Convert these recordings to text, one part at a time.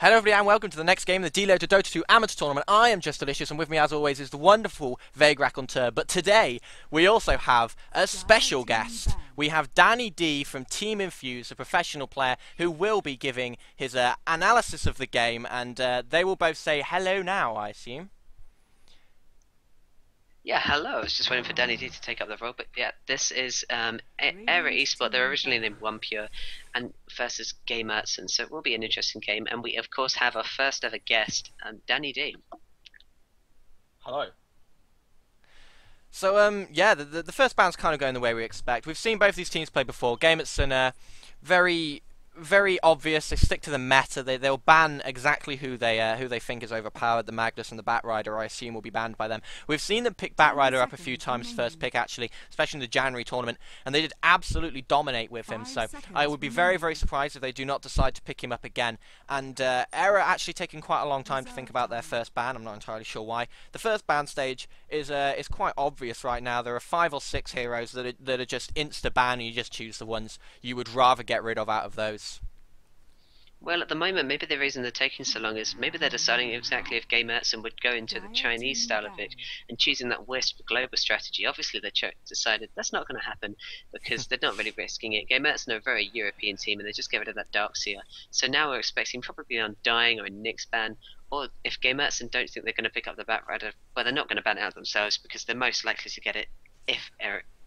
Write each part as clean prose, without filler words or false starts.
Hello everybody and welcome to the next game of the D-Loader Dota 2 Amateur Tournament. I am Just Delicious and with me as always is the wonderful Vague But today we also have a special guest. We have Danny D from Team Infuse, a professional player who will be giving his analysis of the game, and they will both say hello now, I assume. Yeah, hello. I was just waiting for Danny D to take up the role, but yeah, this is Era Esport. They're originally named One Pure, and versus Gamertson, so it will be an interesting game. And we of course have our first ever guest, Danny D. Hello. So yeah, the first bound's kind of going the way we expect. We've seen both these teams play before. Gamertson very obvious. They stick to the meta. They'll ban exactly who they think is overpowered. The Magnus and the Batrider, I assume, will be banned by them. We've seen them pick Batrider up a few times first pick, actually, especially in the January tournament, and they did absolutely dominate with him. So I would be very surprised if they do not decide to pick him up again. And Era actually taking quite a long time to think about their first ban. I'm not entirely sure why. The first ban stage is quite obvious right now. There are 5 or 6 heroes that are just insta ban, and you just choose the ones you would rather get rid of out of those. Well, at the moment, maybe the reason they're taking so long is maybe they're deciding exactly if Gamertson would go into the Chinese style of it and choosing that Wisp global strategy. Obviously, they decided that's not going to happen because they're not really risking it. Gamertson are a very European team and they just get rid of that Darkseer. So now we're expecting probably Undying or a Nyx ban. Or if Gamertson don't think they're going to pick up the Batrider, well, they're not going to ban it out themselves because they're most likely to get it if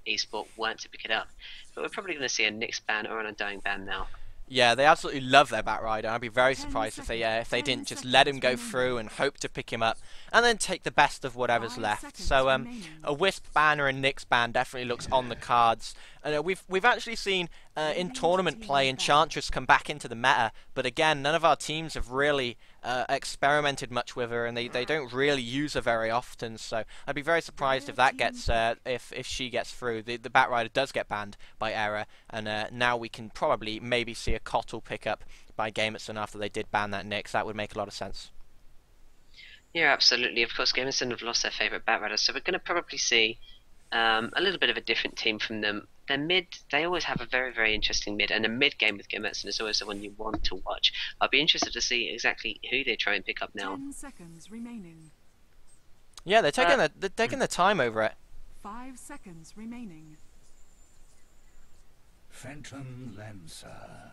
Esport weren't to pick it up. But we're probably going to see a Nyx ban or an Undying ban now. Yeah, they absolutely love their Batrider. I'd be very surprised if they didn't just let him go through and hope to pick him up, and then take the best of whatever's left. So a Wisp ban or a Nyx ban definitely looks on the cards. And we've actually seen in tournament play Enchantress come back into the meta, but again, none of our teams have really experimented much with her, and they don't really use her very often. So I'd be very surprised if that gets if she gets through. The Batrider does get banned by Era, and now we can probably maybe see a Kotl pick up by Gamertson after they did ban that Nyx. That would make a lot of sense. Yeah, absolutely. Of course, Gamertson have lost their favourite Batrider, so we're going to probably see a little bit of a different team from them. Their mid, they always have a very interesting mid, and a mid game with Gamertson is always the one you want to watch. I'll be interested to see exactly who they try and pick up now. 10 seconds remaining. Yeah, they're taking the time over it. 5 seconds remaining. Phantom Lancer.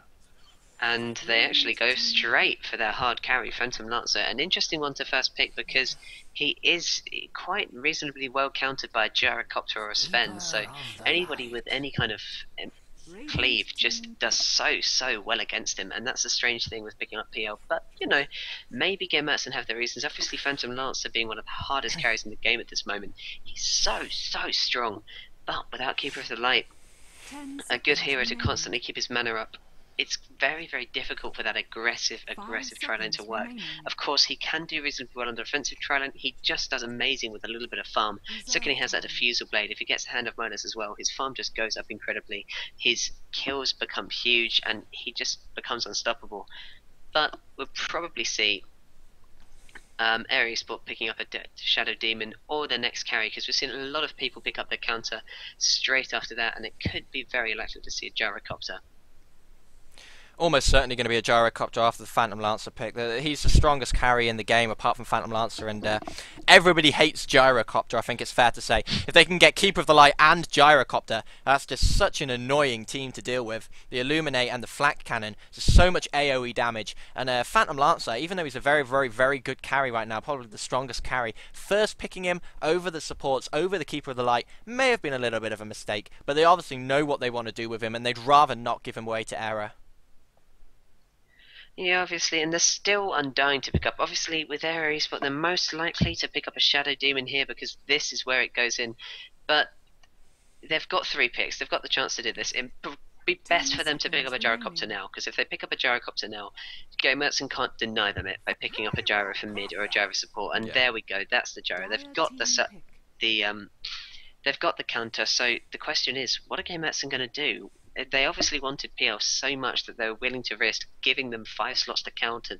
And they actually go straight for their hard carry, Phantom Lancer. An interesting one to first pick because he is quite reasonably well countered by a Gyrocopter or a Sven, so anybody with any kind of cleave just does so well against him, and that's a strange thing with picking up PL. But, you know, maybe Gamertson have their reasons. Obviously, Phantom Lancer being one of the hardest carries in the game at this moment. He's so strong, but without Keeper of the Light, a good hero to constantly keep his mana up, it's very difficult for that aggressive tri-lane to work. Of course, he can do reasonably well on the defensive tri-lane. He just does amazing with a little bit of farm. Second, he has that diffusal blade. If he gets Hand of Midas as well, his farm just goes up incredibly. His kills become huge, and he just becomes unstoppable. But we'll probably see Era Esport picking up a Shadow Demon or their next carry, because we've seen a lot of people pick up their counter straight after that, and it could be very likely to see a Gyrocopter. Almost certainly going to be a Gyrocopter after the Phantom Lancer pick. He's the strongest carry in the game apart from Phantom Lancer, and everybody hates Gyrocopter, I think it's fair to say. If they can get Keeper of the Light and Gyrocopter, that's just such an annoying team to deal with. The Illuminate and the Flak Cannon, just so much AoE damage. And Phantom Lancer, even though he's a very good carry right now, probably the strongest carry, first picking him over the supports, over the Keeper of the Light, may have been a little bit of a mistake, but they obviously know what they want to do with him, and they'd rather not give him away to Era. Yeah, obviously, and they're still Undying to pick up. Obviously, with Era Esport, they're most likely to pick up a Shadow Demon here because this is where it goes in. But they've got 3 picks. They've got the chance to do this. It would be best for them to pick up a Gyrocopter now, because if they pick up a Gyrocopter now, Gamertson can't deny them it by picking up a Gyro for mid or a Gyro support. And there we go. That's the Gyro. They've got they've got the counter. So the question is, what are Gamertson going to do? They obviously wanted PL so much that they were willing to risk giving them 5 slots to counter.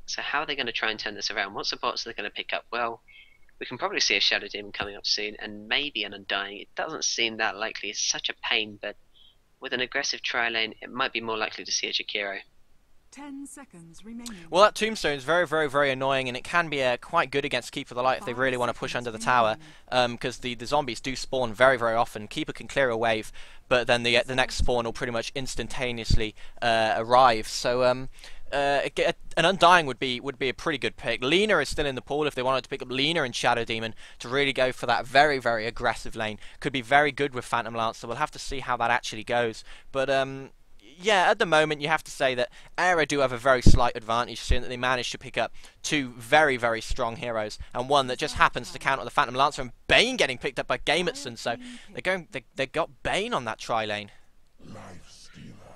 So how are they going to try and turn this around? What supports are they going to pick up? Well, we can probably see a Shadow Demon coming up soon, and maybe an Undying. It doesn't seem that likely. It's such a pain, but with an aggressive tri-lane, it might be more likely to see a Jakiro. 10 seconds remaining. Well, that tombstone is very, very, very annoying, and it can be quite good against Keeper of the Light if they really want to push under the tower, because the zombies do spawn very, very often. Keeper can clear a wave, but then the next spawn will pretty much instantaneously arrive. So an Undying would be a pretty good pick. Lena is still in the pool if they wanted to pick up Lena and Shadow Demon to really go for that very, very aggressive lane. Could be very good with Phantom Lancer. We'll have to see how that actually goes, but yeah, at the moment you have to say that Era do have a very slight advantage, seeing that they managed to pick up two very, very strong heroes, and one that just happens to counter the Phantom Lancer, and Bane getting picked up by Gamertson, so they got Bane on that tri lane.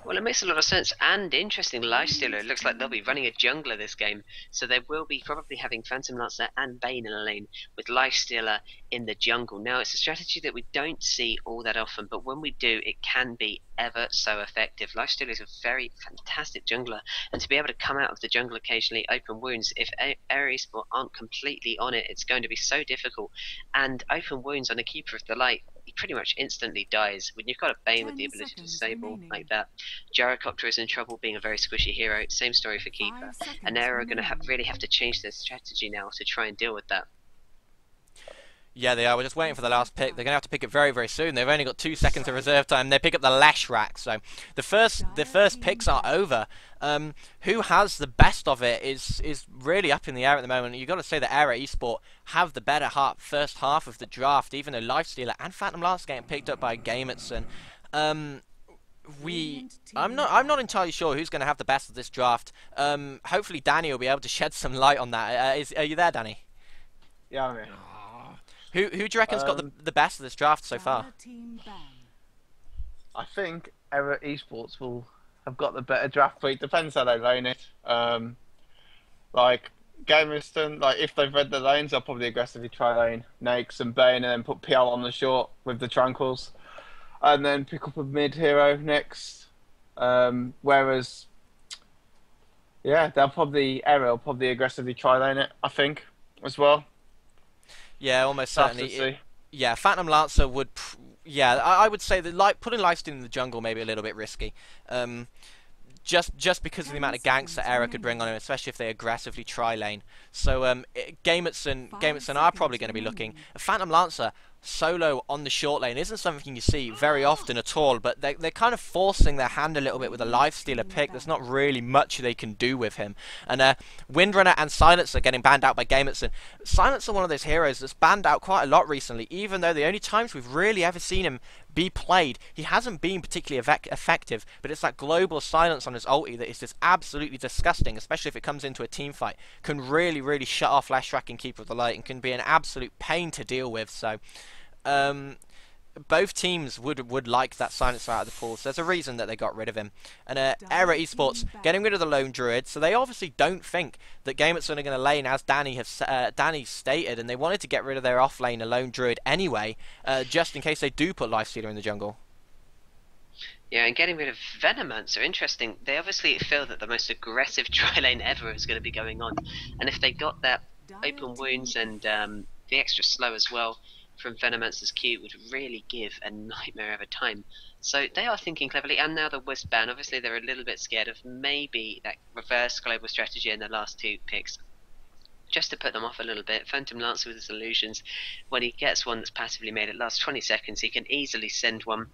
Well, it makes a lot of sense and interesting. Lifestealer, it looks like they'll be running a jungler this game, so they will be probably having Phantom Lancer and Bane in a lane with Lifestealer in the jungle. Now, it's a strategy that we don't see all that often, but when we do, it can be ever so effective. Lifestealer is a very fantastic jungler, and to be able to come out of the jungle occasionally, open wounds, if Ares aren't completely on it, it's going to be so difficult. And open wounds on a Keeper of the Light, he pretty much instantly dies. When you've got a Bane with the ability to disable like that, Gyrocopter is in trouble being a very squishy hero. Same story for Keeper. And they're going to really have to change their strategy now to try and deal with that. Yeah, they are. We're just waiting for the last pick. They're going to have to pick it very, very soon. They've only got 2 seconds of reserve time. They pick up the Leshrac, so the first picks are over. Who has the best of it is really up in the air at the moment. You've got to say that Era Esport have the better first half of the draft, even though Lifestealer and Phantom Lance getting picked up by Gamertson. I'm not entirely sure who's going to have the best of this draft. Hopefully Danny will be able to shed some light on that. Are you there, Danny? Yeah, I'm here. Who do you reckon's got the best of this draft so far? I think Era Esports will have got the better draft pick. Depends how they lane it. Like Gamertson, like if they've read the lanes, they'll probably aggressively try lane Nakes and Bane, and then put PL on the short with the Tranquils, and then pick up a mid hero next. Whereas, yeah, Era will probably aggressively try lane it, I think, as well. Yeah, almost certainly. Yeah, Phantom Lancer would. Yeah, I would say that putting Lifesteal in the jungle may be a little bit risky. Just because of the amount of ganks that Era could bring on him, especially if they aggressively try lane. So Gamertson are probably going to be looking. Phantom Lancer solo on the short lane isn't something you see very often at all, but they're kind of forcing their hand a little bit with a Lifestealer pick. There's not really much they can do with him. And Windrunner and Silencer getting banned out by Gamertson. Silencer, one of those heroes that's banned out quite a lot recently, even though the only times we've really ever seen him be played, he hasn't been particularly effective, but it's that global silence on his ulti that is just absolutely disgusting, especially if it comes into a team fight. Can really, really shut off Leshrac and Keeper of the Light, and can be an absolute pain to deal with. So both teams would like that silencer out of the pool, so there's a reason that they got rid of him. And Era Esports getting rid of the lone druid, so they obviously don't think that Gamertson are going to lane as Danny stated, and they wanted to get rid of their off lane, a lone druid anyway, just in case they do put Lifestealer in the jungle. Yeah, and getting rid of Venomancer, interesting. They obviously feel that the most aggressive tri lane ever is going to be going on, and if they got that open wounds and the extra slow as well from Venomancer's Q, would really give a nightmare of a time. So they are thinking cleverly, and now the Wisp ban, obviously they're a little bit scared of maybe that reverse global strategy in the last 2 picks, just to put them off a little bit. Phantom Lancer with his illusions, when he gets one that's passively made, it lasts 20 seconds, he can easily send one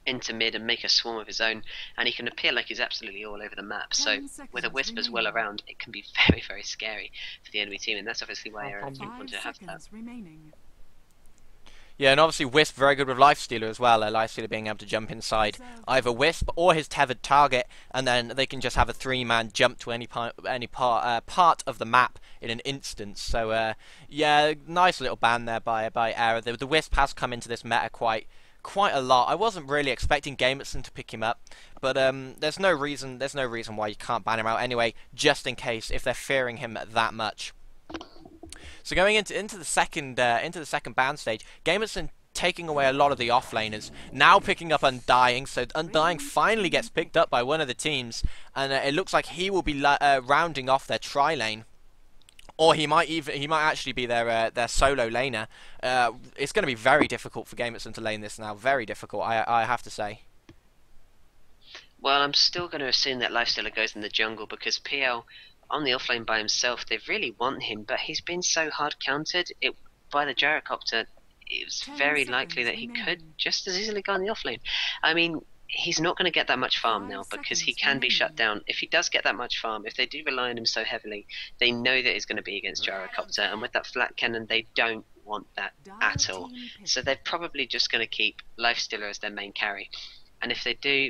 into mid and make a swarm of his own, and he can appear like he's absolutely all over the map. So with a Wisp as well around, it can be very, very scary for the enemy team, and that's obviously why Era want to have that. Yeah, and obviously Wisp very good with Lifestealer as well. Lifestealer being able to jump inside either Wisp or his tethered target, and then they can just have a 3-man jump to any part of the map in an instant. So yeah, nice little ban there by Era. The Wisp has come into this meta quite a lot. I wasn't really expecting Gamertson to pick him up, but there's no reason why you can't ban him out anyway, just in case if they're fearing him that much. So going into the second ban stage, Gamertson taking away a lot of the offlaners, now picking up Undying, so Undying finally gets picked up by one of the teams, and it looks like he will be rounding off their tri lane, or he might actually be their solo laner. It's going to be very difficult for Gamertson to lane this now, very difficult, I have to say. Well, I'm still going to assume that Lifestealer goes in the jungle because PL on the offlane by himself, they really want him, but he's been so hard countered by the gyrocopter. It was 10 very likely seconds that he could remaining. just as easily go on the offlane. I mean, he's not going to get that much farm 5 now because he seconds can be shut remaining. down. If he does get that much farm, if they do rely on him so heavily, they know that it's going to be against gyrocopter, and with that flat cannon, they don't want that Dire at all. team pick. So they're probably just going to keep Lifestealer as their main carry. And if they do,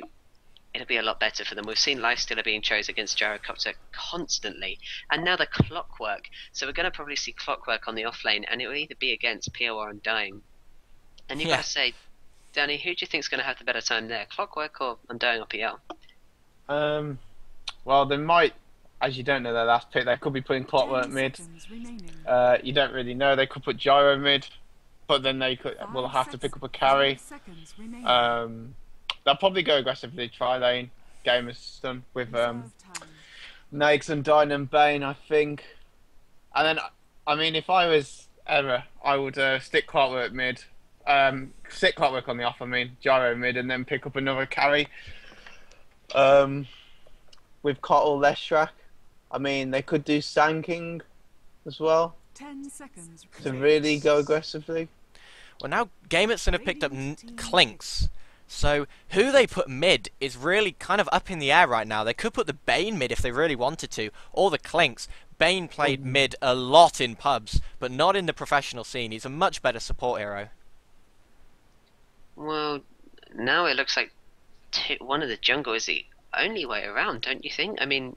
it'll be a lot better for them. We've seen Lifestealer being chosen against Gyrocopter constantly, and now the Clockwork. So we're going to probably see Clockwork on the offlane, and it will either be against PO or Undying. And you've Yeah. got to say, Danny, who do you think's going to have the better time there, Clockwork or Undying or PL? Well, they might, as you don't know their last pick, they could be putting Clockwork 10 mid. seconds remaining. You don't really know. They could put Gyro mid, but then they will 5 have to seconds- pick up a carry. 5 seconds remaining. They'll probably go aggressively tri lane. Gamertson with Reserve time. Nags and Dyne and Bane, I think. And then, I mean, if I was Error, I would stick Clockwork mid. Stick Clockwork on the off, I mean, Gyro mid, and then pick up another carry. With Cottle, Leshrac. I mean, they could do Sand as well 10 seconds. to really go aggressively. Well, now Gamertson have picked up Clinks. So who they put mid is really kind of up in the air right now. They could put the Bane mid if they really wanted to, or the Clinks. Bane played mid a lot in pubs, but not in the professional scene. He's a much better support hero. Well, now it looks like one of the jungle is the only way around, don't you think? I mean,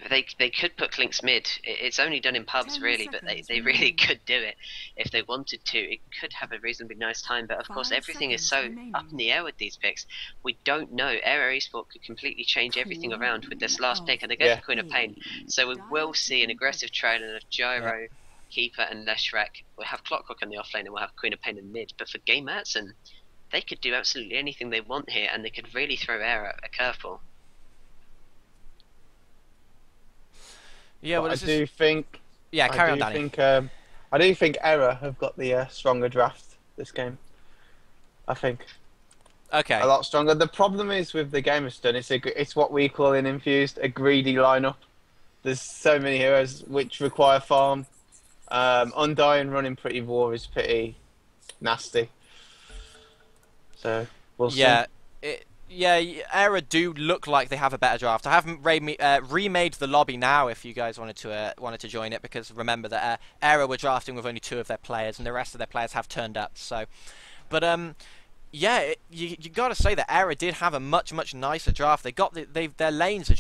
they could put Clinks mid. It's only done in pubs 10 really, but seconds they really remaining. could do it if they wanted to. It could have a reasonably nice time, but of course 5 everything is seconds so remaining. up in the air with these picks. We don't know. Aero Esport could completely change everything around with this last pick, and they go Yeah. for Queen of Pain. So we will see an aggressive trailer of Gyro, Keeper, and Leshrac. We'll have Clockwork on the offlane, and we'll have Queen of Pain in mid. But for Gamertson, they could do absolutely anything they want here, and they could really throw Aero a curveball. Yeah, But well, I it's do just... think. Yeah, carry I on, do Danny. think. I do think Error have got the stronger draft this game. I think Okay. a lot stronger. The problem is with the Gamerston, it's what we call in Infused a greedy lineup. There's so many heroes which require farm. Undying running pretty war is pretty nasty. So we'll see. Yeah, Era do look like they have a better draft. I haven't remade the lobby now. If you guys wanted to join it, because remember that Era were drafting with only 2 of their players, and the rest of their players have turned up. So, but yeah, you got to say that Era did have a much nicer draft. They got their lanes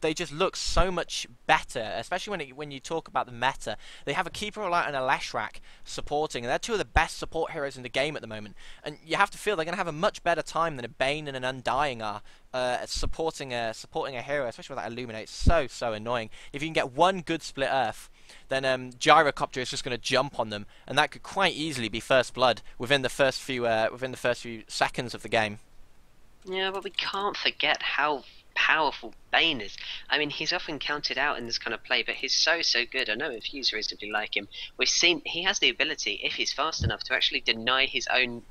they just look so much better, especially when you talk about the meta. They have a Keeper Alight and a Leshrac supporting, and they're 2 of the best support heroes in the game at the moment. And you have to feel they're going to have a much better time than a Bane and an Undying are supporting a hero, especially with that Illuminate. So annoying. If you can get one good split Earth, then Gyrocopter is just going to jump on them, and that could quite easily be first blood within the first few seconds of the game. Yeah, but we can't forget how powerful Bane is. I mean, he's often counted out in this kind of play, but he's so good. I know Infuse reasonably like him. We've seen he has the ability, if he's fast enough, to actually deny his own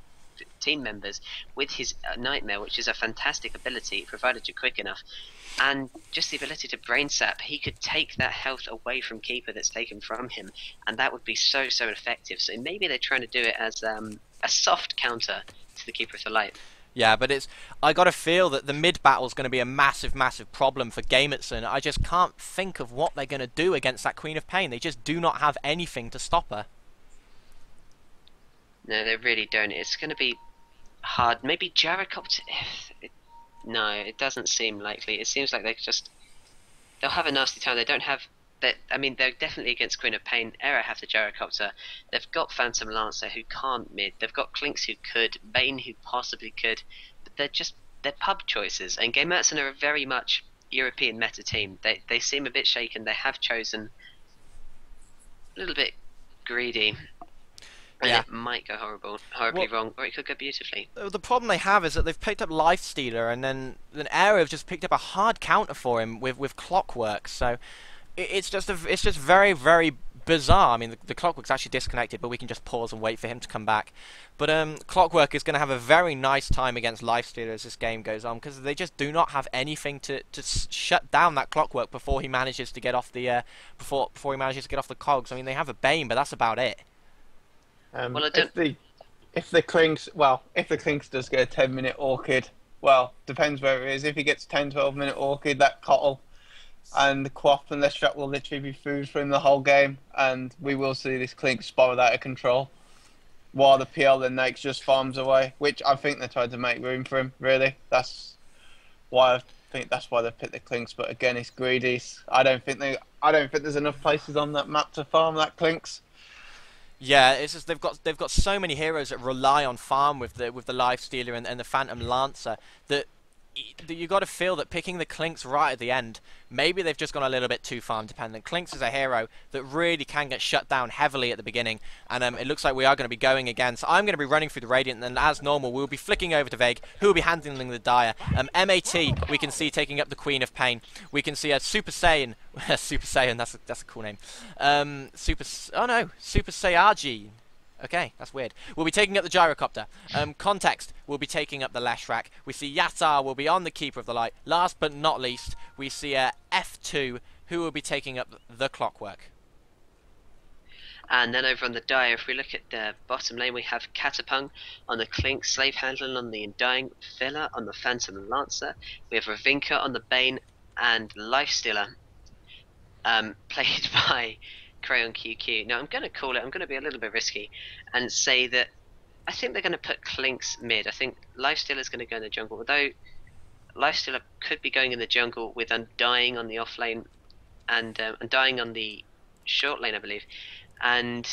team members with his Nightmare, which is a fantastic ability, provided you're quick enough. And just the ability to brain sap, he could take that health away from Keeper that's taken from him, and that would be so effective. So maybe they're trying to do it as a soft counter to the Keeper of the Light. Yeah, but I got to feel that the mid battle is going to be a massive problem for Gamertson. I just can't think of what they're going to do against that Queen of Pain. They just do not have anything to stop her. No, they really don't. It's going to be hard. Maybe Gyrocopter. No, it doesn't seem likely. It seems like they'll have a nasty time. They don't have that. I mean, they're definitely against Queen of Pain. Era have the Gyrocopter. They've got Phantom Lancer who can't mid. They've got Clinks who could. Bane who possibly could. But they're pub choices. And Gamertson are a very much European meta team. They seem a bit shaken. They have chosen a little bit greedy. And Yeah. it might go horribly wrong, or it could go beautifully. The problem they have is that they've picked up Lifestealer, and then Era have just picked up a hard counter for him with Clockwork. So it's just very bizarre. I mean, the Clockwork's actually disconnected, but we can just pause and wait for him to come back. But Clockwork is going to have a very nice time against Lifestealer as this game goes on, because they just do not have anything to shut down that Clockwork before he manages to get off the before he manages to get off the cogs. I mean, they have a Bane, but that's about it. Well, I don't. If the Clinks does get a 10-minute Orchid, well, depends where it is. If he gets 10-12-minute Orchid, that Cottle and the Quaff and Leshrac will literally be food for him the whole game, and we will see this Clink spiral out of control while the PL and Nakes just farms away, which I think they're trying to make room for him, really. That's why they picked the Clinks, but again, it's greedy. I don't think there's enough places on that map to farm that Clinks. Yeah, it's just they've got so many heroes that rely on farm with the Lifestealer and the Phantom Lancer that you got to feel that picking the Clinks right at the end, maybe they've just gone a little bit too farm dependent. Clinks is a hero that really can get shut down heavily at the beginning, and it looks like we are going to be going again. So I'm going to be running through the Radiant, and as normal, we'll be flicking over to Vague, who will be handling the Dire. MAT, we can see taking up the Queen of Pain. We can see a Super Saiyan, Super Saiyan, that's a cool name. Super Saiyajin. Okay, that's weird. We'll be taking up the Gyrocopter. Context will be taking up the Leshrac. We see Yatar will be on the Keeper of the Light. Last but not least, we see F2, who will be taking up the Clockwork. And then over on the Dire, if we look at the bottom lane, we have Catapung on the Clink, Slave Handling on the Undying, Filler on the Phantom Lancer. We have Ravinka on the Bane, and Lifestealer, played by Crayon QQ. Now I'm going to be a little bit risky and say that I think they're going to put Clinks mid. I think Lifestealer is going to go in the jungle, although Lifestealer could be going in the jungle with Undying on the off lane and Undying on the short lane, I believe. And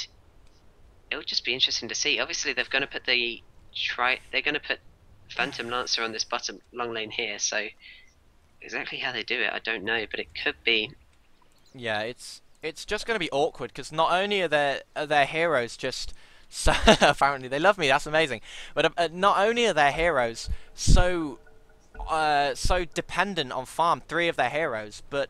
it would just be interesting to see. Obviously, they're going to put Phantom Lancer on this bottom long lane here. So exactly how they do it, I don't know, but it could be. Yeah, it's just going to be awkward because not only are their heroes just so apparently they love me, that's amazing, but not only are their heroes so dependent on farm, 3 of their heroes, but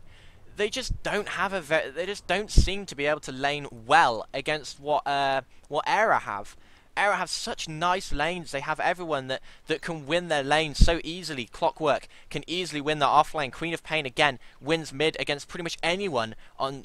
they just don't have they just don't seem to be able to lane well against what Era have. Era have such nice lanes. They have everyone that can win their lane so easily. Clockwork can easily win their off lane. Queen of Pain again wins mid against pretty much anyone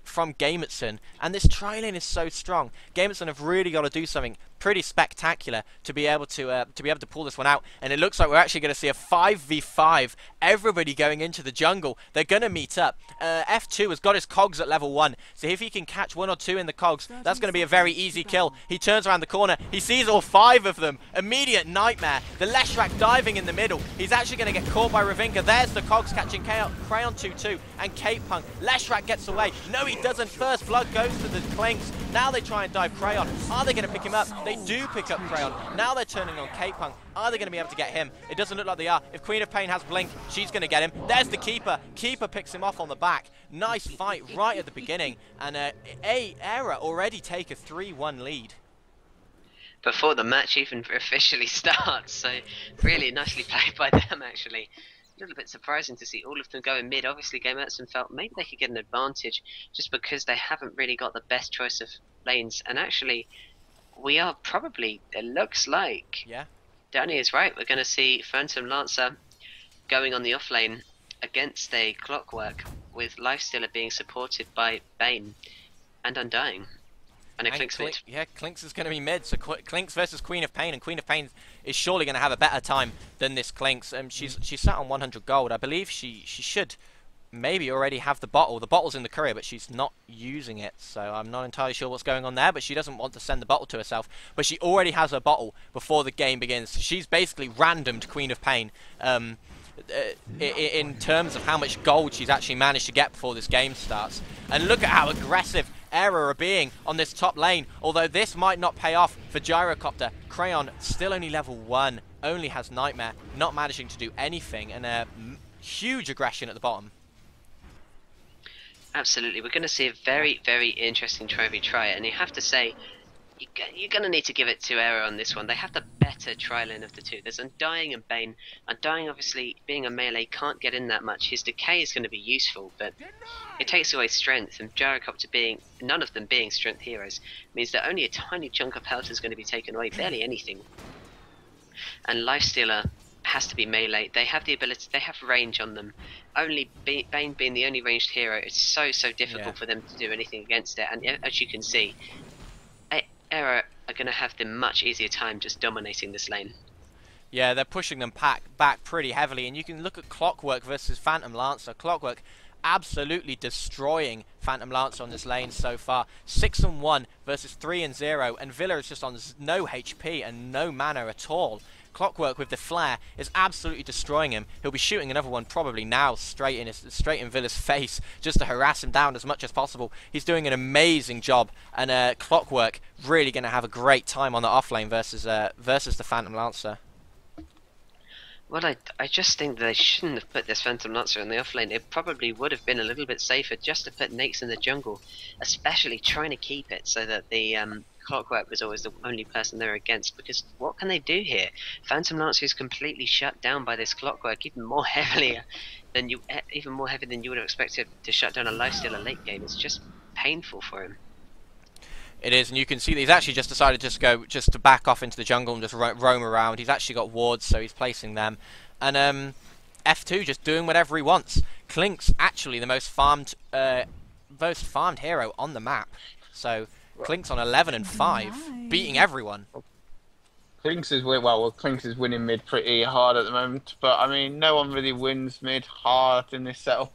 from Gamertson. And this tri lane is so strong. Gamertson have really got to do something pretty spectacular to be able to pull this one out. And it looks like we're actually going to see a 5v5. Everybody going into the jungle. They're going to meet up. F2 has got his cogs at level 1. So if he can catch 1 or 2 in the cogs, that's going to be a very easy kill. He turns around the corner. He sees all 5 of them. Immediate nightmare. The Leshrac diving in the middle. He's actually going to get caught by Ravinka. There's the cogs catching Crayon 2-2 and Cape Punk. Leshrac gets away. No, he doesn't. First blood goes to the Clinks. Now they try and dive Crayon. Are they going to pick him up? They do pick up Crayon. Now they're turning on Cape Punk. Are they going to be able to get him? It doesn't look like they are. If Queen of Pain has Blink, she's going to get him. There's the Keeper. Keeper picks him off on the back. Nice fight right at the beginning. And Era already take a 3-1 lead. Before the match even officially starts, so really nicely played by them actually. A little bit surprising to see all of them going mid. Obviously Gamertson felt maybe they could get an advantage just because they haven't really got the best choice of lanes, and actually we are probably, it looks like, yeah, Danny is right, we're going to see Phantom Lancer going on the off lane against a Clockwork, with Lifestealer being supported by Bane and Undying. And a Clinks mid. Yeah, Clinks is going to be mid, so Clinks versus Queen of Pain, and Queen of Pain is surely going to have a better time than this Clinks. She's sat on 100 gold. I believe she should maybe already have the bottle. The bottle's in the courier, but she's not using it, so I'm not entirely sure what's going on there, but she doesn't want to send the bottle to herself. But she already has her bottle before the game begins. She's basically randomed Queen of Pain in terms of how much gold she's actually managed to get before this game starts. And look at how aggressive Era are being on this top lane, although this might not pay off for Gyrocopter. Crayon still only level 1, only has Nightmare, not managing to do anything, and huge aggression at the bottom. Absolutely, we're going to see a very, very interesting trophy try, and you have to say, you're going to need to give it to Era on this one. They have the better tri-lane of the two. There's Undying and Bane. Undying, obviously, being a melee, can't get in that much. His decay is going to be useful, but it takes away strength, and Gyrocopter being, none of them being strength heroes, means that only a tiny chunk of health is going to be taken away, barely anything. And Lifestealer has to be melee. They have the ability, they have range on them. Only Bane being the only ranged hero, it's so difficult for them to do anything against it, and as you can see, Era are going to have the much easier time just dominating this lane. Yeah, they're pushing them back pretty heavily, and you can look at Clockwork versus Phantom Lancer. Clockwork absolutely destroying Phantom Lancer on this lane so far. 6-1 versus 3-0, and Villa is just on no HP and no mana at all. Clockwork with the flare is absolutely destroying him. He'll be shooting another one probably now straight in Villa's face just to harass him down as much as possible. He's doing an amazing job, and Clockwork really going to have a great time on the offlane versus the Phantom Lancer. Well, I just think they shouldn't have put this Phantom Lancer in the offlane. It probably would have been a little bit safer just to put Nakes in the jungle, especially trying to keep it so that the Clockwork was always the only person they're against, because what can they do here? Phantom Lancer is completely shut down by this Clockwork, even more heavy than you would have expected to shut down a Lifestealer late game. It's just painful for him. It is, and you can see that he's actually just decided to back off into the jungle and just roam around. He's actually got wards, so he's placing them. And F2 just doing whatever he wants. Klink's actually the most farmed hero on the map. So Klink's on 11-5, beating everyone. Klinks is winning mid pretty hard at the moment, but I mean, no one really wins mid hard in this setup.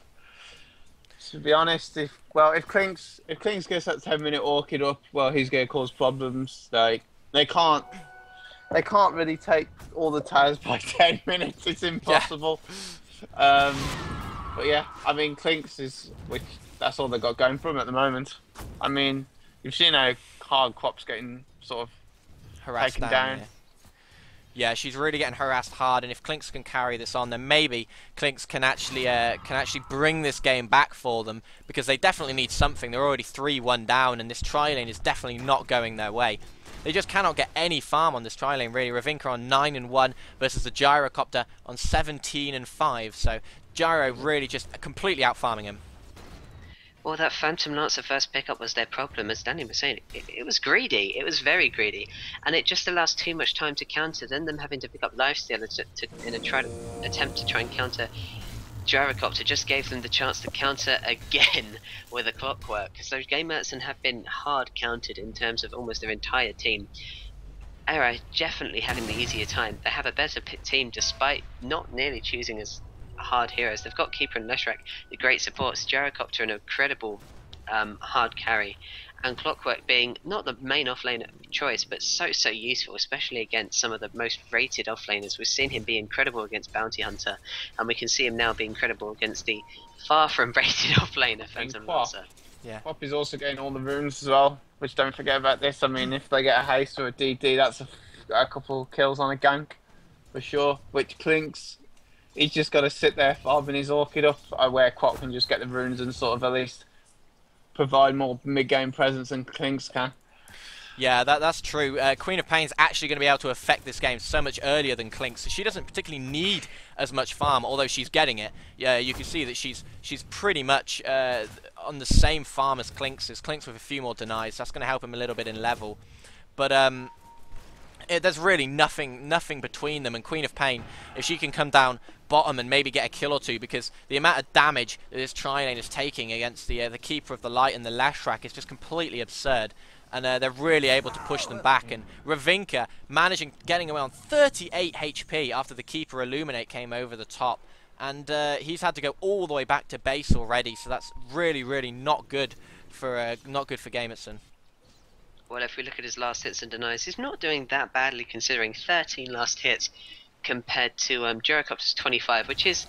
To be honest, if Klinks gets that 10-minute Orchid up, well, he's going to cause problems. Like they can't really take all the towers by 10 minutes. It's impossible. Yeah. But yeah, I mean, Klinks that's all they got going for him at the moment. I mean, you've seen how hard Quop's getting sort of harassed taken down. Yeah, she's really getting harassed hard, and if Klinks can carry this on, then maybe Klinks can actually bring this game back for them, because they definitely need something. They're already 3-1 down, and this tri-lane is definitely not going their way. They just cannot get any farm on this tri-lane, really. Ravinka on 9-1 versus the Gyrocopter on 17-5, so Gyro really just completely out-farming him. Well, that Phantom Lancer first pickup was their problem, as Danny was saying. It was greedy. It was very greedy, and it just allows too much time to counter. Then them having to pick up Lifestealer in a attempt to try and counter Gyrocopter just gave them the chance to counter again with a Clockwork. So Gamertson have been hard countered in terms of almost their entire team. Era definitely having the easier time. They have a better team despite not nearly choosing as hard heroes. They've got Keeper and Leshrac, the great supports, Gyrocopter an incredible hard carry, and Clockwork being not the main offlane choice, but so useful, especially against some of the most rated offlaners. We've seen him be incredible against Bounty Hunter, and we can see him now be incredible against the far from rated offlaner Phantom Lancer. Yeah. Quop is also getting all the runes as well, which don't forget about this. I mean, if they get a haste or a DD, that's a couple kills on a gank for sure, which Klinks. He's just got to sit there farming his Orchid up, where Quop can just get the runes and sort of at least provide more mid-game presence than Klinks can. Yeah, that's true. Queen of Pain's actually going to be able to affect this game so much earlier than Klinks, so she doesn't particularly need as much farm, although she's getting it. Yeah, you can see that she's pretty much on the same farm as Klinks is. Klinks with a few more denies, so that's going to help him a little bit in level. But there's really nothing between them, and Queen of Pain, if she can come down bottom and maybe get a kill or two, because the amount of damage that this tri-lane is taking against the Keeper of the Light and the Leshrac is just completely absurd, and they're really able to push them back. And Ravinka getting away on 38 HP after the Keeper Illuminate came over the top, and he's had to go all the way back to base already, so that's really not good for Gamertson. Well, if we look at his last hits and denies, he's not doing that badly considering 13 last hits compared to Gyrocopter's 25, which is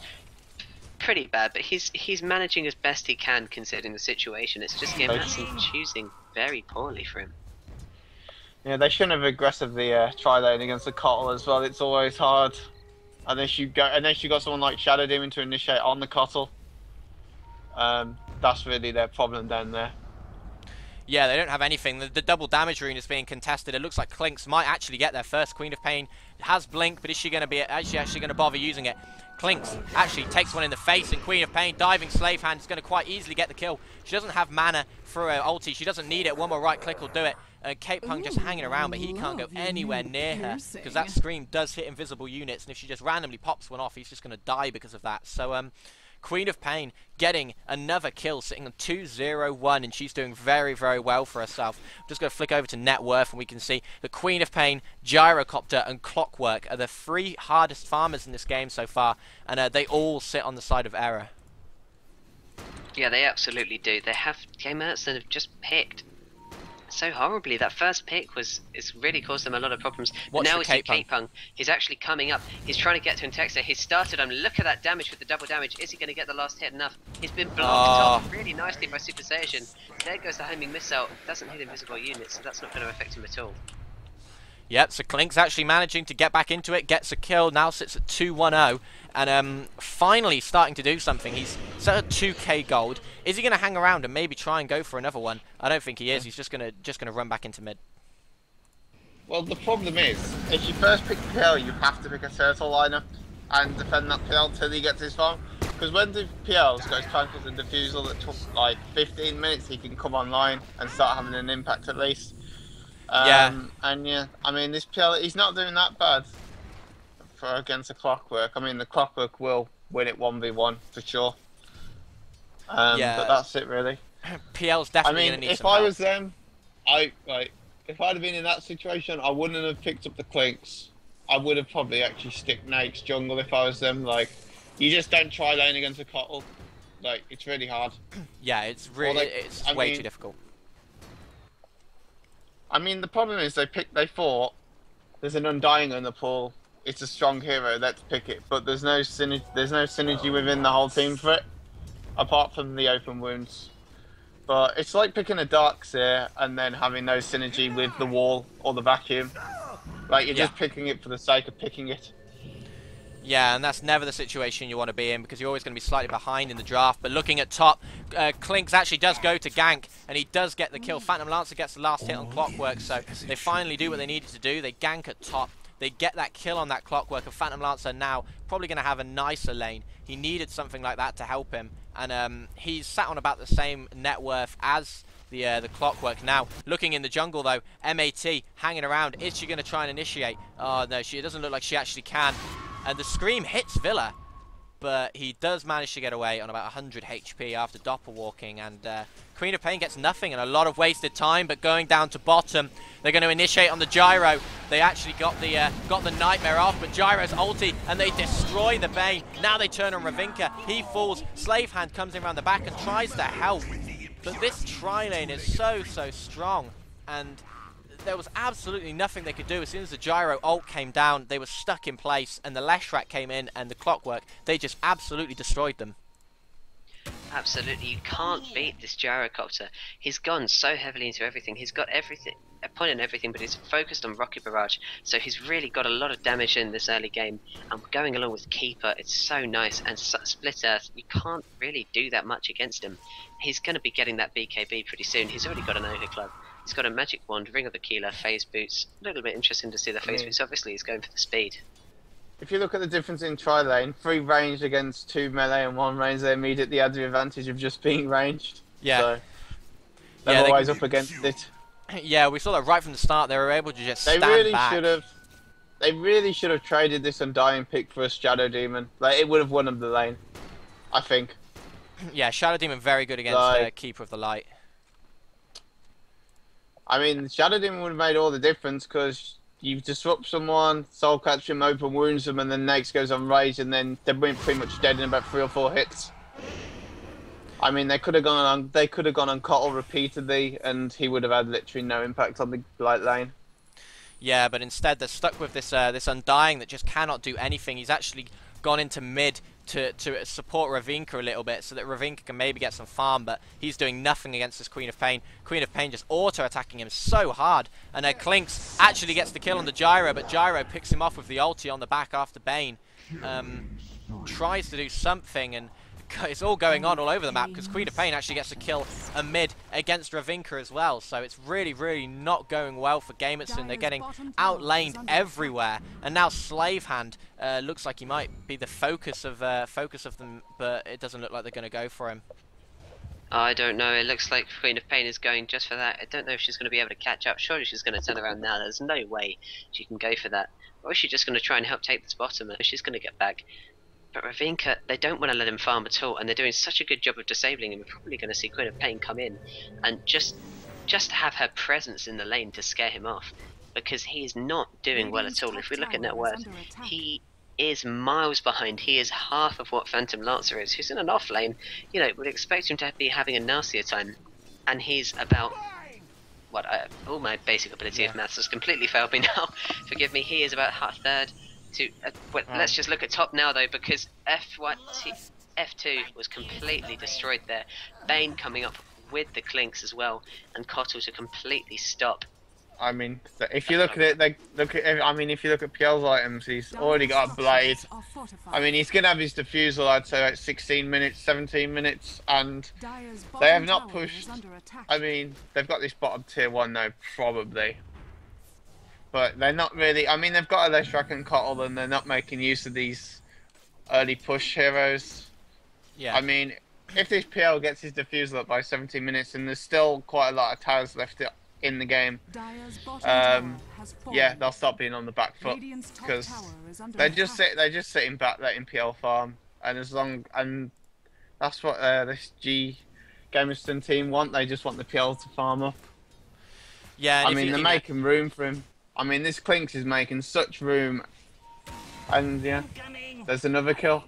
pretty bad, but he's managing as best he can considering the situation. It's just Gamertson choosing very poorly for him. Yeah, they shouldn't have aggressively tri-lane against the Cottle as well. It's always hard unless you got someone like Shadow Demon to initiate on the Cottle. That's really their problem down there. Yeah, they don't have anything. The double damage rune is being contested. It looks like Clinks might actually get there first. Queen of Pain has Blink, but is she going to be actually going to bother using it? Clinks actually takes one in the face, and Queen of Pain, diving Slave Hand, is going to quite easily get the kill. She doesn't have mana for her ulti. She doesn't need it. One more right click will do it. Cape Punk just hanging around, but he can't go anywhere near her because that scream does hit invisible units, and if she just randomly pops one off, he's just going to die because of that. So, Queen of Pain getting another kill, sitting on 2-0-1, and she's doing very, very well for herself. I'm just going to flick over to net worth, and we can see the Queen of Pain, Gyrocopter, and Clockwork are the 3 hardest farmers in this game so far, and they all sit on the side of error. Yeah, they absolutely do. They have Gamertson have just picked so horribly. That first pick it's really caused them a lot of problems. Watch Now the we see Cape Punk. He's actually coming up. He's trying to get to Intexa. He's started on. Look at that damage with the double damage. Is he going to get the last hit enough? He's been blocked off really nicely by Super Saiyan. There goes the homing missile. Doesn't hit invisible units, so that's not going to affect him at all. Yep, so Clink's actually managing to get back into it, gets a kill, now sits at 2-1-0, and finally starting to do something. He's set at 2k gold. Is he going to hang around and maybe try and go for another one? I don't think he is. He's just gonna run back into mid. Well, the problem is, if you first pick PL, you have to pick a turtle lineup and defend that PL till he gets his farm. Because when the PLs goes Trankles and Diffusal that took like 15 minutes, he can come online and start having an impact at least. And yeah, I mean, this PL, he's not doing that bad against the Clockwork. I mean, the Clockwork will win it 1v1 for sure. But that's it really. PL's definitely going to need if some I help. was them, if I'd have been in that situation, I wouldn't have picked up the Clinks. I would have probably actually stick Nake's jungle if I was them. Like, you just don't try lane against a Cottle. Like, it's really hard. Yeah, it's really, it's way too difficult. I mean, the problem is they thought there's an Undying in the pool. It's a strong hero. Let's pick it. But there's no synergy within the whole team for it, apart from the open wounds. But it's like picking a Darkseer and then having no synergy with the wall or the vacuum. Like, you're just picking it for the sake of picking it. Yeah, and that's never the situation you want to be in because you're always going to be slightly behind in the draft. But looking at top, Clinks actually does go to gank, and he does get the kill. Phantom Lancer gets the last hit on Clockwork, so they finally do what they needed to do. They gank at top. They get that kill on that Clockwork, and Phantom Lancer now probably going to have a nicer lane. He needed something like that to help him, and he's sat on about the same net worth as the Clockwork. Now, looking in the jungle though, MAT hanging around. Is she going to try and initiate? Oh no, it doesn't look like she actually can. And the scream hits Villa, but he does manage to get away on about 100 HP after doppelwalking, and Queen of Pain gets nothing and a lot of wasted time. But going down to bottom, they're going to initiate on the Gyro. They actually got the Nightmare off, but Gyro's ulti, and they destroy the Bane. Now they turn on Ravinka. He falls. Slave Hand comes in around the back and tries to help, but this tri-lane is so strong, and there was absolutely nothing they could do. As soon as the Gyro ult came down, they were stuck in place, and the Leshrac came in, and the Clockwork, they just absolutely destroyed them. Absolutely, you can't beat this Gyrocopter. He's gone so heavily into everything. He's got everything, a point in everything, but he's focused on Rocket Barrage. So he's really got a lot of damage in this early game. And going along with Keeper, it's so nice. And Split Earth, you can't really do that much against him. He's going to be getting that BKB pretty soon. He's already got an Ogre Club. He's got a Magic Wand, Ring of Aquila, Phase Boots. A little bit interesting to see the Phase Boots. Obviously, he's going for the speed. If you look at the difference in tri-lane, 3 ranged against 2 melee and 1 range, they immediately had the advantage of just being ranged. Yeah. So they're always up against it. Yeah, we saw that right from the start. They were able to just stand back. They really should have traded this Undying pick for a Shadow Demon. Like, it would have won them the lane, I think. Yeah, Shadow Demon very good against Keeper of the Light. I mean, Shadow Demon would have made all the difference because you disrupt someone, soul catch him, open wounds them, and then next goes on rage, and then they're pretty much dead in about 3 or 4 hits. I mean, they could have gone on Cottle repeatedly, and he would have had literally no impact on the light lane. Yeah, but instead they're stuck with this this Undying that just cannot do anything. He's actually gone into mid to support Ravinka a little bit so that Ravinka can maybe get some farm, but he's doing nothing against this Queen of Pain. Queen of Pain just auto-attacking him so hard, and Clinks actually gets the kill on the Gyro, but Gyro picks him off with the ulti on the back after Bane. Tries to do something, and it's all going on all over the map because Queen of Pain actually gets a kill a mid against Ravinka as well. So it's really, really not going well for Gamertson. They're getting outlaned everywhere, and now Slave Hand looks like he might be the focus of them, but it doesn't look like they're going to go for him. I don't know. It looks like Queen of Pain is going just for that. I don't know if she's going to be able to catch up. Surely she's going to turn around now. There's no way she can go for that. Or is she just going to try and help take this bottom? She's going to get back. But Ravinka, they don't want to let him farm at all, and they're doing such a good job of disabling him. We're probably going to see Queen of Pain come in and just have her presence in the lane to scare him off, because he is not doing well at all. If we look at net worth, he is miles behind. He is half of what Phantom Lancer is, who's in an off lane. You know, would expect him to be having a nastier time, and he's about what? All my basic ability of maths has completely failed me now. Forgive me. He is about half third to. Let's just look at top now though, because F2 was completely destroyed there. Bane coming up with the clinks as well, and Kotl to completely stop. I mean, if you look at it, if you look at PL's items, he's already got a blade. I mean, he's gonna have his diffusal, I'd say, like 16 minutes, 17 minutes, and they have not pushed. I mean, they've got this bottom tier 1 now, probably, but they're not really. I mean, they've got a Leshrac and Kotl, and they're not making use of these early push heroes. Yeah. I mean, if this PL gets his diffusal up by 17 minutes, and there's still quite a lot of towers left in the game, yeah, they'll stop being on the back foot, because they're just sitting back letting PL farm, and that's what this Gamertson team want. They just want the PL to farm up. Yeah, I mean, they're making room for him. I mean, this Clinks is making such room, and yeah, there's another kill.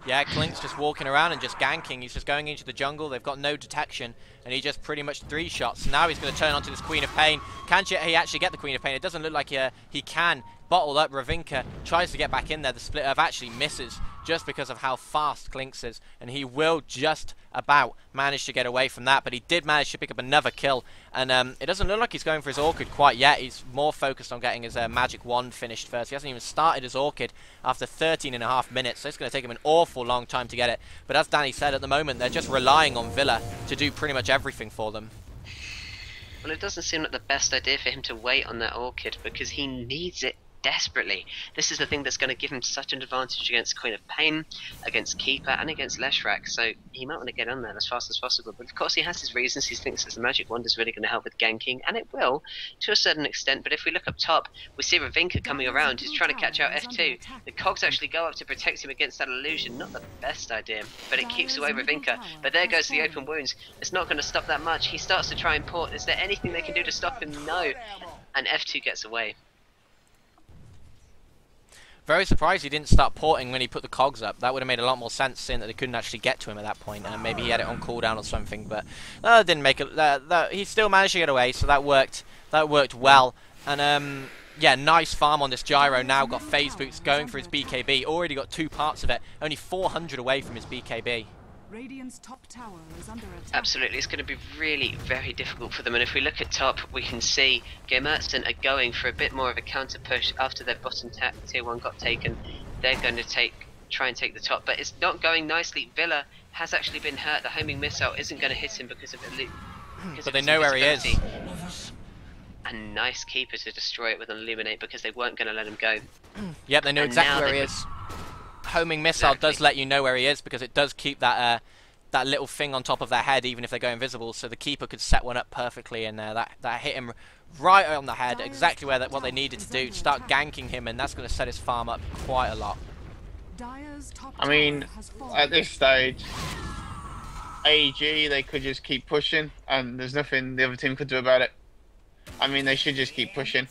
Yeah, Clink's just walking around and just ganking. He's just going into the jungle. They've got no detection, and he just pretty much 3 shots. Now he's going to turn onto this Queen of Pain. Can he actually get the Queen of Pain? It doesn't look like he can. Bottled up, Ravinka tries to get back in there. The split of actually misses just because of how fast Clinks is, and he will just about manage to get away from that, but he did manage to pick up another kill, and it doesn't look like he's going for his Orchid quite yet. He's more focused on getting his magic wand finished first. He hasn't even started his Orchid after 13.5 minutes, so it's going to take him an awful long time to get it. But as Danny said, at the moment they're just relying on Villa to do pretty much everything for them. Well, it doesn't seem like the best idea for him to wait on that Orchid, because he needs it desperately. This is the thing that's going to give him such an advantage against Queen of Pain, against Keeper, and against Leshrac, so he might want to get on there as fast as possible. But of course he has his reasons. He thinks that the magic wand is really going to help with ganking, and it will to a certain extent. But if we look up top, we see Ravinka coming around. He's trying to catch out F2. The cogs actually go up to protect him against that illusion. Not the best idea, but it keeps away Ravinka. But there goes the open wounds. It's not going to stop that much. He starts to try and port. Is there anything they can do to stop him? No. And F2 gets away. Very surprised he didn't start porting when he put the cogs up. That would have made a lot more sense, seeing that they couldn't actually get to him at that point, and maybe he had it on cooldown or something. But didn't make it. He still managed to get away, so that worked. That worked well. And yeah, nice farm on this Gyro. Now got phase boots going for his BKB. Already got 2 parts of it. Only 400 away from his BKB. Radiant's top tower is under attack. Absolutely, it's going to be really very difficult for them. And if we look at top, we can see Gamertson are going for a bit more of a counter push after their bottom tier 1 got taken. They're going to try and take the top, but it's not going nicely. Villa has actually been hurt. The homing missile isn't going to hit him because of it. But they know where he is. And nice Keeper to destroy it with an Illuminate, because they weren't going to let him go. Yep, they know exactly where he is. Homing missile does let you know where he is, because it does keep that that little thing on top of their head even if they go invisible, so the Keeper could set one up perfectly, and that hit him right on the head, exactly where what they needed to do, start ganking him, and that's going to set his farm up quite a lot. I mean, at this stage, AEG, they could just keep pushing, and there's nothing the other team could do about it. I mean, they should just keep pushing.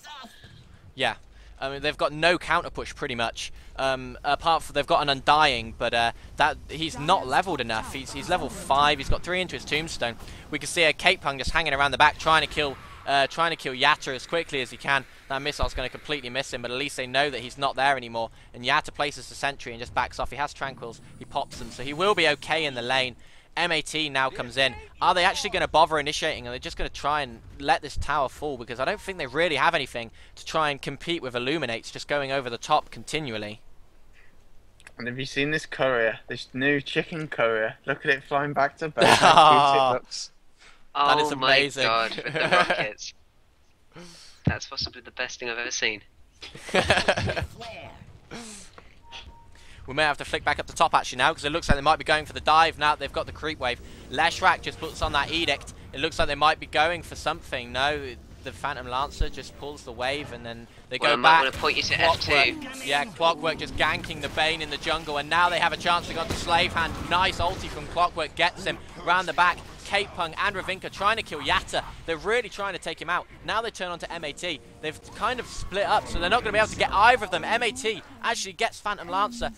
Yeah. I mean, they've got no counter push pretty much. Apart from they've got an Undying, but that he's not leveled enough. He's level 5. He's got 3 into his tombstone. We can see a Cape Pung just hanging around the back, trying to kill Yatta as quickly as he can. That missile's going to completely miss him, but at least they know that he's not there anymore. And Yatta places the sentry and just backs off. He has tranquils. He pops them, so he will be okay in the lane. MAT now comes in. Are they actually going to bother initiating? Are they just going to try and let this tower fall? Because I don't think they really have anything to try and compete with Illuminates just going over the top continually. And have you seen this courier? This new chicken courier? Look at it flying back to base. How cute it looks. That is Oh my amazing. god, with the rockets. That's possibly the best thing I've ever seen. We may have to flick back up the top actually now, because it looks like they might be going for the dive now that they've got the creep wave. Leshrak just puts on that edict. It looks like they might be going for something. No, the Phantom Lancer just pulls the wave, and then they go I back. might want to point you to F2. Yeah, Clockwork just ganking the Bane in the jungle, and now they have a chance to go to Slave Hand. Nice ulti from Clockwork, gets him round the back. Kate Pung and Ravinka trying to kill Yatta. They're really trying to take him out. Now they turn on to MAT. They've kind of split up, so they're not going to be able to get either of them. MAT actually gets Phantom Lancer.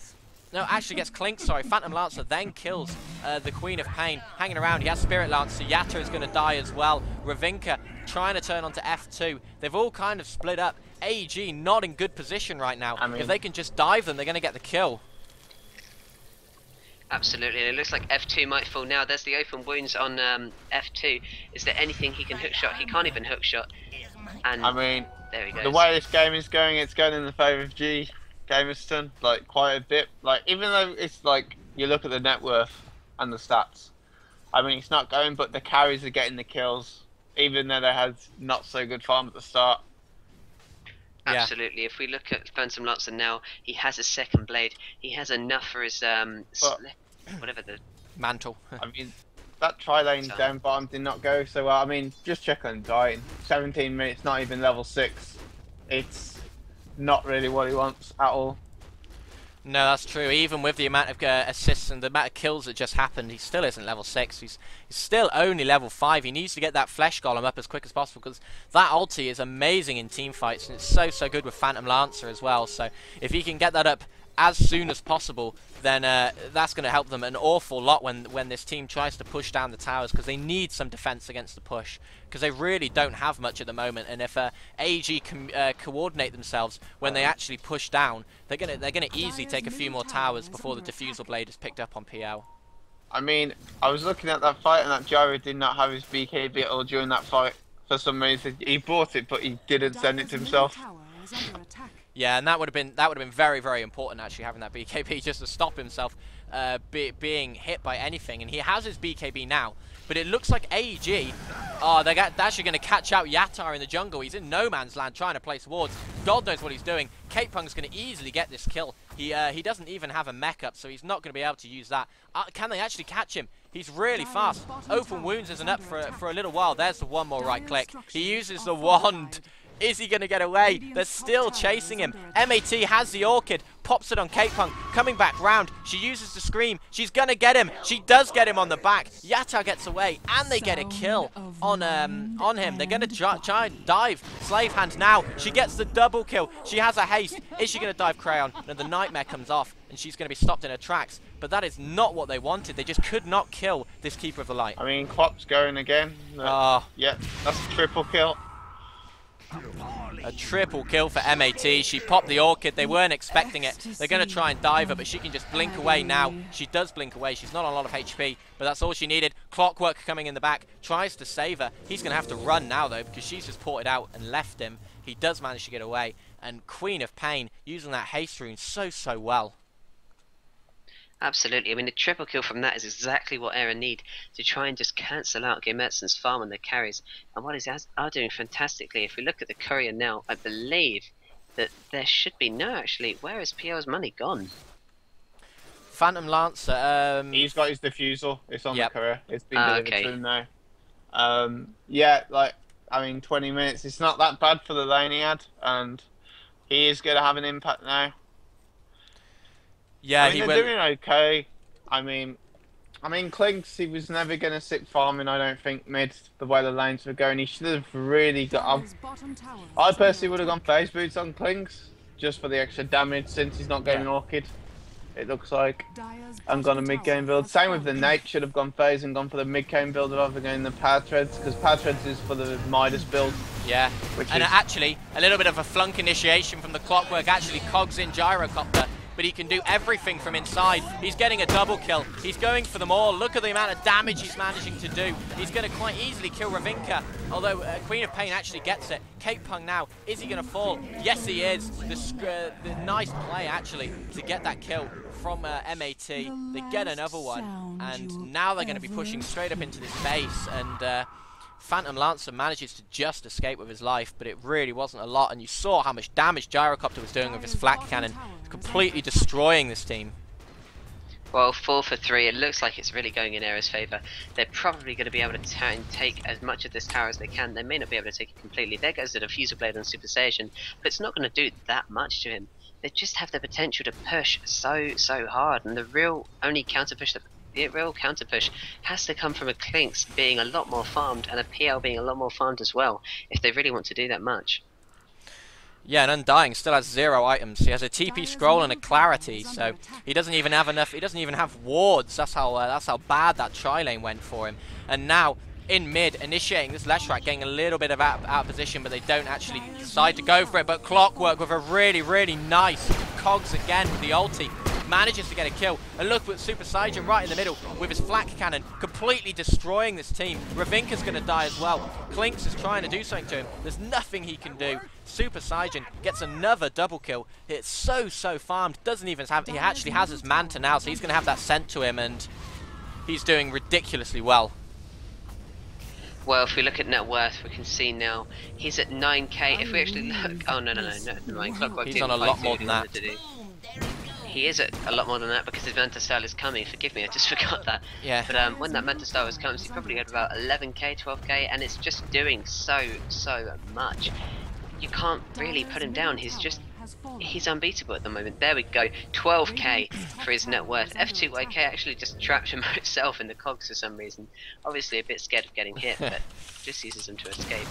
No, actually gets Clink, sorry. Phantom Lancer then kills the Queen of Pain. Hanging around, he has Spirit Lancer. Yatta is going to die as well. Ravinka trying to turn onto F2. They've all kind of split up. AEG not in good position right now. I mean, if they can just dive them, they're going to get the kill. Absolutely, and it looks like F2 might fall now. There's the open wounds on F2. Is there anything he can hookshot? He can't even hookshot. And I mean, there he goes. the way this game is going, it's going in the favour of Gamertson, like quite a bit. Like, even though it's like you look at the net worth and the stats, I mean, it's not going, but the carries are getting the kills, even though they had not so good farm at the start. Yeah. Absolutely. If we look at Phantom Lancer now, he has a second blade. He has enough for his whatever the Mantle. I mean, that tri-lane So- down bottom did not go so well. I mean, just check on dying. 17 minutes, not even level 6. It's not really what he wants at all. No, that's true. Even with the amount of assists and the amount of kills that just happened, he still isn't level 6. He's still only level 5. He needs to get that Flesh Golem up as quick as possible, because that ulti is amazing in team fights, and it's so good with Phantom Lancer as well. So if he can get that up as soon as possible, then that's going to help them an awful lot when this team tries to push down the towers, because they need some defense against the push, because they really don't have much at the moment. And if AEG coordinate themselves when they actually push down, they're gonna easily take a few more towers before the Diffusal Blade is picked up on PL. I mean, I was looking at that fight, and that Gyro did not have his BKB at all during that fight. For some reason, he bought it, but he didn't send it to himself. Yeah, and that would have been very important, actually, having that BKB just to stop himself being hit by anything. And he has his BKB now, but it looks like AEG, they're actually going to catch out Yatar in the jungle. He's in no man's land trying to place wards. God knows what he's doing. Kate Pung's going to easily get this kill. He doesn't even have a mech up, so he's not going to be able to use that. Can they actually catch him? He's really fast. Open wounds isn't up for a little while. There's the one more right click. He uses the wand. Is he going to get away? They're still chasing him. MAT has the Orchid, pops it on Kate Pung, coming back round. She uses the Scream. She's going to get him. She does get him on the back. Yatta gets away, and they get a kill on him. They're going to try and dive Slave Hand now. She gets the double kill. She has a haste. Is she going to dive Crayon? No, the Nightmare comes off, and she's going to be stopped in her tracks. But that is not what they wanted. They just could not kill this Keeper of the Light. I mean, Quap's going again. Yeah, that's a triple kill. A triple kill for MAT. She popped the Orchid. They weren't expecting it. They're going to try and dive her, but she can just blink away now. She does blink away. She's not on a lot of HP, but that's all she needed. Clockwork coming in the back. Tries to save her. He's going to have to run now, though, because she's just ported out and left him. He does manage to get away. And Queen of Pain using that haste rune so well. Absolutely. I mean, the triple kill from that is exactly what Aaron need to try and just cancel out Gamertson's farm and the carries. And what he are doing fantastically. If we look at the courier now, I believe that there should be actually. Where is PL's money gone? Phantom Lancer. He's got his diffusal. It's on the courier. It's been delivered okay. to him now. Yeah, like, I mean, 20 minutes. It's not that bad for the lane he had, and he is going to have an impact now. Yeah, I mean, they're doing okay. I mean, Clinks, he was never going to sit farming, I don't think, mid, the way the lanes were going. He should have really got... I personally would have gone phase boots on Clinks, just for the extra damage, since he's not getting Orchid, it looks like. And gone a mid-game build. Same with the Nate, should have gone phase and gone for the mid-game build rather than going the Power Treads, because Power Treads is for the Midas build. Yeah, and actually, a little bit of a flunk initiation from the Clockwork, actually cogs in Gyrocopter. but he can do everything from inside. He's getting a double kill. He's going for them all. Look at the amount of damage he's managing to do. He's going to quite easily kill Ravinka, although Queen of Pain actually gets it. Cape Pung now, is he going to fall? Yes, he is. The nice play, actually, to get that kill from MAT. They get another one, and now they're going to be pushing straight up into this base, and Phantom Lancer manages to just escape with his life, but it really wasn't a lot, and you saw how much damage Gyrocopter was doing with his flak cannon, completely destroying this team. Well, 4 for 3, it looks like it's really going in Aera's favour. They're probably going to be able to try and take as much of this tower as they can. They may not be able to take it completely. There goes the Diffuser Blade on Super Saiyan, but it's not going to do that much to him. They just have the potential to push so hard, and the real counter push has to come from a Clinks being a lot more farmed and a PL being a lot more farmed as well, if they really want to do that much. Yeah, and Undying still has 0 items. He has a TP scroll and a clarity, so he doesn't even have enough. He doesn't even have wards. That's how bad that tri-lane went for him. And now in mid, initiating this Leshrac, getting a little bit of out of position, but they don't actually decide to go for it. But Clockwork with a really nice cogs again with the ulti. Manages to get a kill, and look at Super Saiyan right in the middle with his flak cannon, completely destroying this team. Ravinka's going to die as well. Clinks is trying to do something to him. There's nothing he can do. Super Saiyan gets another double kill. It's so farmed. Doesn't even have. He actually has his Manta now, so he's going to have that sent to him, and he's doing ridiculously well. Well, if we look at net worth, we can see now he's at 9k. If we actually look, oh no, Clockwork. He's on a lot more than that. He is at a lot more than that because his Manta Style is coming. Forgive me, I just forgot that. Yeah. But when that Manta Style comes, he probably had about 11k, 12k, and it's just doing so much. You can't really put him down. He's unbeatable at the moment. There we go, 12k for his net worth. F2YK actually just traps him himself in the cogs for some reason. Obviously a bit scared of getting hit, but just uses him to escape.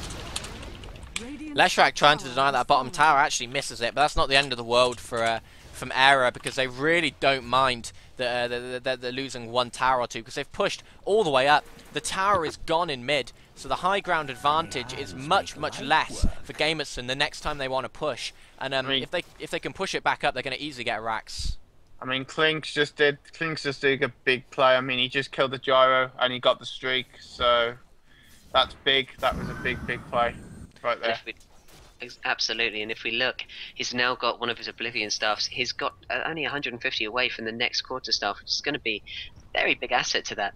Leshrac trying to deny that bottom tower actually misses it, but that's not the end of the world for from Era, because they really don't mind that they're losing one tower or two, because they've pushed all the way up. The tower is gone in mid, so the high ground advantage is much less for Gamertson the next time they want to push. And if they can push it back up, they're going to easily get a Rax. I mean, Clinks just did a big play. I mean, he just killed the Gyro and he got the streak, so that's big. That was a big play right there. Absolutely, and if we look, he's now got one of his Oblivion staffs. He's got only 150 away from the next quarter staff, which is going to be a very big asset to that.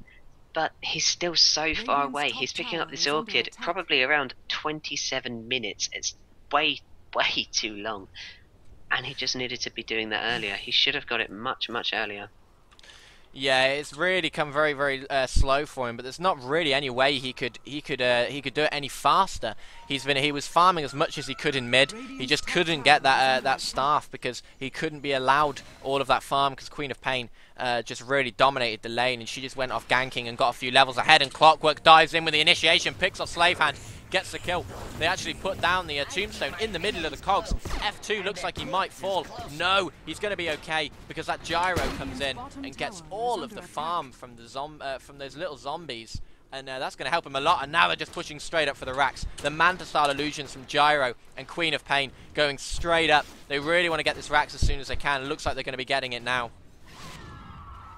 But he's still so far away. He's picking up this Orchid probably around 27 minutes. It's way too long. And he just needed to be doing that earlier. He should have got it much earlier. Yeah, it's really come very slow for him, but there's not really any way he could do it any faster. He was farming as much as he could in mid. He just couldn't get that staff because he couldn't be allowed all of that farm, because Queen of Pain just really dominated the lane, and she just went off ganking and got a few levels ahead, and Clockwork dives in with the initiation, picks off Slave Hand, gets the kill. They actually put down the tombstone in the middle of the cogs. F2 looks like he might fall. No, he's going to be okay, because that Gyro comes in and gets all of the farm from the from those little zombies, and that's going to help him a lot. And now they're just pushing straight up for the racks. The Manta style illusions from Gyro and Queen of Pain going straight up. They really want to get this racks as soon as they can. It looks like they're going to be getting it now.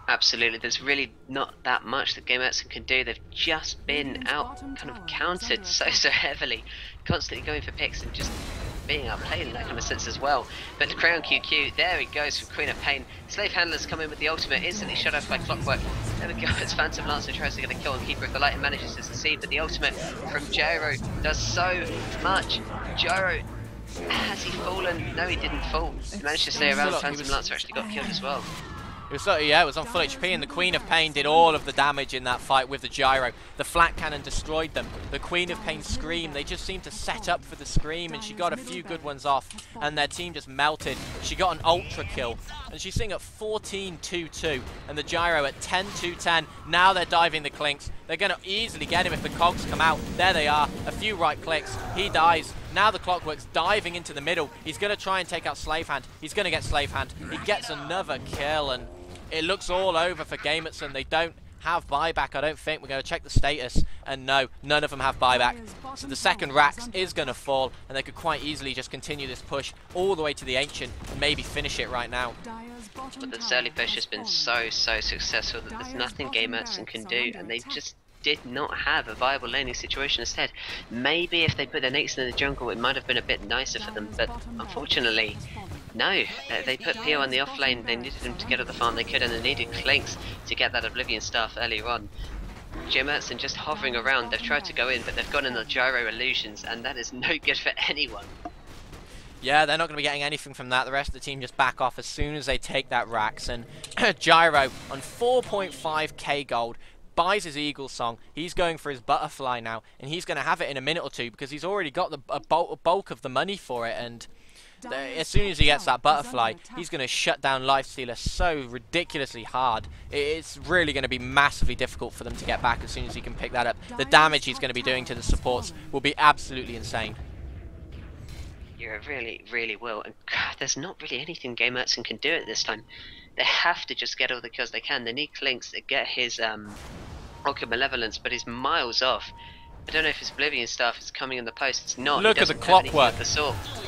Absolutely, there's really not that much that Gamertson can do. They've just been out kind of countered so heavily, constantly going for picks and just being outplayed in that kind of sense as well. But the Crayon QQ, there he goes from Queen of Pain. Slave Handlers come in with the ultimate, instantly shut off by Clockwork. There we go, as Phantom Lancer tries to get a kill on Keeper of the Light and manages to succeed, but the ultimate from Gyro does so much. Gyro, has he fallen? No, he didn't fall. He managed to stay around. Phantom Lancer actually got killed as well. It was on full HP, and the Queen of Pain did all of the damage in that fight with the Gyro. The flak cannon destroyed them. The Queen of Pain Scream, they just seemed to set up for the Scream, and she got a few good ones off, and their team just melted. She got an ultra kill, and she's sitting at 14-2-2, and the Gyro at 10-2-10. Now they're diving the Clinks. They're going to easily get him if the cogs come out. There they are. A few right clicks. He dies. Now the Clockwork's diving into the middle. He's going to try and take out Slave Hand. He's going to get Slave Hand. He gets another kill, and it looks all over for Gamertson. They have buyback, I don't think. We're going to check the status, and no, none of them have buyback. So the second Rax is going to fall, and they could quite easily just continue this push all the way to the Ancient and maybe finish it right now. But the early push has been so successful that there's nothing Gamertson can do, and they just did not have a viable laning situation instead. Maybe if they put their Nakes in the jungle, it might have been a bit nicer for them, but unfortunately, no. They put Pio on the off lane. They needed him to get all the farm they could, and they needed Clinks to get that Oblivion Staff earlier on. Gamertson just hovering around. They've tried to go in, but they've gone in the Gyro Illusions, and that is no good for anyone. Yeah, they're not going to be getting anything from that. The rest of the team just back off as soon as they take that Rax. And Gyro on 4.5k gold buys his Eagle Song. He's going for his Butterfly now, and he's going to have it in a minute or two because he's already got the bulk of the money for it. And as soon as he gets that Butterfly, he's going to shut down Lifestealer so ridiculously hard. It's really going to be massively difficult for them to get back as soon as he can pick that up. The damage he's going to be doing to the supports will be absolutely insane. Yeah, really will. And God, there's not really anything Gamertson can do at this time. They have to just get all the kills they can. They need Clinks to get his Rocket Malevolence, but he's miles off. I don't know if his Oblivion Staff is coming in the post. It's not. Look at the Clockwork.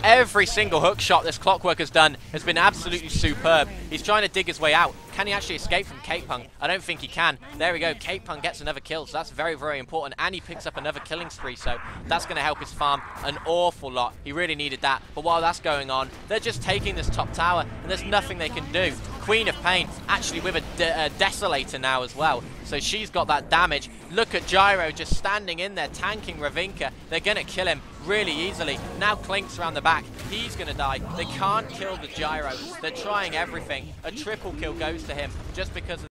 Every single hook shot this Clockwork has done has been absolutely superb. He's trying to dig his way out. Can he actually escape from Cake Punk? I don't think he can. There we go. Cake Punk gets another kill, so that's very important. And he picks up another killing spree, so that's going to help his farm an awful lot. He really needed that. But while that's going on, they're just taking this top tower, and there's nothing they can do. Queen of Pain, actually with a Desolator now as well. So she's got that damage. Look at Gyro just standing in there, tanking Ravinka. They're going to kill him really easily. Now Clink's around the back. He's going to die. They can't kill the Gyro. They're trying everything. A triple kill goes to him just because of